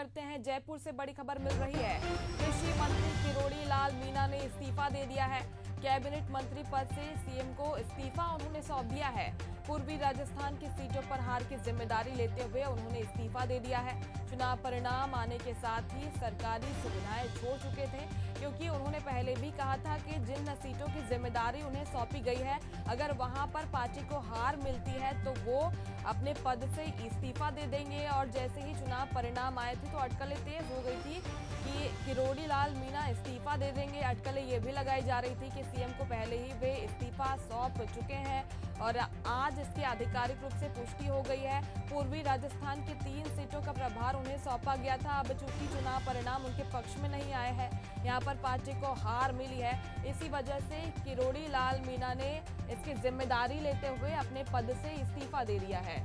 करते हैं। जयपुर से बड़ी खबर मिल रही है। कृषि मंत्री किरोड़ी लाल मीणा ने इस्तीफा दे दिया है। कैबिनेट मंत्री पद से सीएम को इस्तीफा उन्होंने सौंप दिया है। पूर्वी राजस्थान की सीटों पर हार की जिम्मेदारी लेते हुए उन्होंने इस्तीफा दे दिया है। चुनाव परिणाम आने के साथ ही सरकारी सुविधाएं छोड़ चुके थे, क्योंकि उन्होंने पहले भी कहा था कि जिन सीटों की जिम्मेदारी उन्हें सौंपी गई है, अगर वहां पर पार्टी को हार मिलती है तो वो अपने पद से इस्तीफा दे देंगे। और जैसे ही चुनाव परिणाम आए थे तो अटकलें तेज हो गई थी कि किरोड़ी लाल मीणा इस्तीफा दे देंगे। अटकलें ये भी लगाई जा रही थी कि सीएम को पहले ही वे इस्तीफा सौंप चुके हैं और आज इसकी आधिकारिक रूप से पुष्टि हो गई है। पूर्वी राजस्थान की 3 सीटों का प्रभार उन्हें सौंपा गया था। अब चूंकि चुनाव परिणाम उनके पक्ष में नहीं आए हैं, यहाँ पर पार्टी को हार मिली है, इसी वजह से किरोड़ी लाल मीणा ने इसकी जिम्मेदारी लेते हुए अपने पद से इस्तीफा दे दिया है।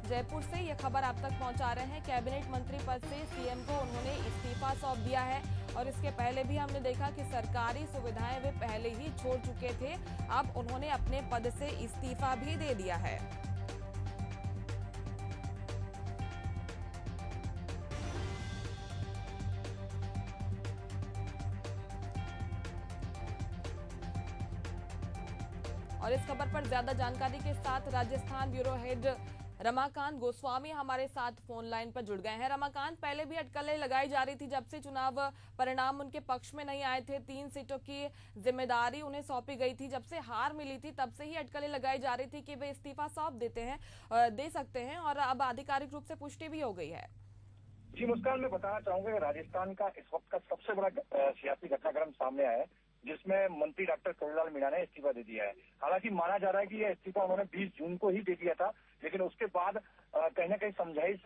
जयपुर से ये खबर आप तक पहुंचा रहे हैं। कैबिनेट मंत्री पद से सीएम को उन्होंने इस्तीफा सौंप दिया है और इसके पहले भी हमने देखा कि सरकारी सुविधाएं वे पहले ही छोड़ चुके थे। अब उन्होंने अपने पद से इस्तीफा भी दे दिया है। और इस खबर पर ज्यादा जानकारी के साथ राजस्थान ब्यूरो हेड रमाकांत गोस्वामी हमारे साथ फोन लाइन पर जुड़ गए हैं। रमाकांत, पहले भी अटकलें लगाई जा रही थी जब से चुनाव परिणाम उनके पक्ष में नहीं आए थे, 3 सीटों की जिम्मेदारी उन्हें सौंपी गई थी, जब से हार मिली थी तब से ही अटकलें लगाई जा रही थी कि वे इस्तीफा सौंप दे सकते हैं और अब आधिकारिक रूप से पुष्टि भी हो गई है। जी मुस्कान, मैं बताना चाहूंगा कि राजस्थान का इस वक्त का सबसे बड़ा सियासी घटनाक्रम सामने आया है, जिसमें मंत्री डॉक्टर किरोड़ी लाल मीणा ने इस्तीफा दे दिया है। हालांकि माना जा रहा है कि यह इस्तीफा उन्होंने 20 जून को ही दे दिया था, लेकिन उसके बाद कहीं ना कहीं समझाइश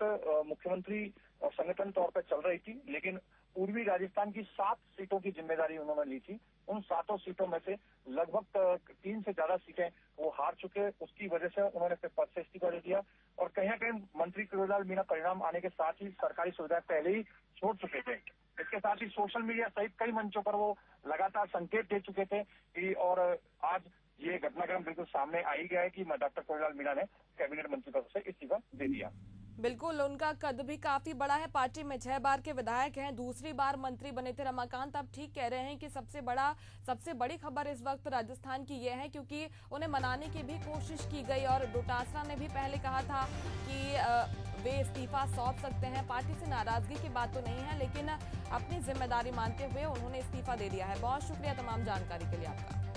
मुख्यमंत्री और संगठन तौर पर चल रही थी। लेकिन पूर्वी राजस्थान की 7 सीटों की जिम्मेदारी उन्होंने ली थी। उन 7 सीटों में से लगभग 3 से ज्यादा सीटें वो हार चुके, उसकी वजह से उन्होंने अपने पद से इस्तीफा दे दिया। और कहीं ना कहीं मंत्री किरोड़ी लाल मीणा परिणाम आने के साथ ही सरकारी सुविधाएं पहले ही छोड़ चुके थे। इसके साथ ही सोशल मीडिया सहित कई मंचों पर वो लगातार संकेत दे चुके थे कि, और आज ये घटनाक्रम बिल्कुल सामने आ ही गया है कि डॉक्टर किरोड़ी लाल मीणा ने कैबिनेट मंत्री पद से इस्तीफा दे दिया। बिल्कुल, उनका कद भी काफी बड़ा है, पार्टी में 6 बार के विधायक हैं, दूसरी बार मंत्री बने थे। रमाकांत, आप ठीक कह रहे हैं कि सबसे बड़ी खबर इस वक्त राजस्थान की यह है, क्योंकि उन्हें मनाने की भी कोशिश की गई और डोटासरा ने भी पहले कहा था कि वे इस्तीफा सौंप सकते हैं। पार्टी से नाराजगी की बात तो नहीं है, लेकिन अपनी जिम्मेदारी मानते हुए उन्होंने इस्तीफा दे दिया है। बहुत शुक्रिया तमाम जानकारी के लिए आपका।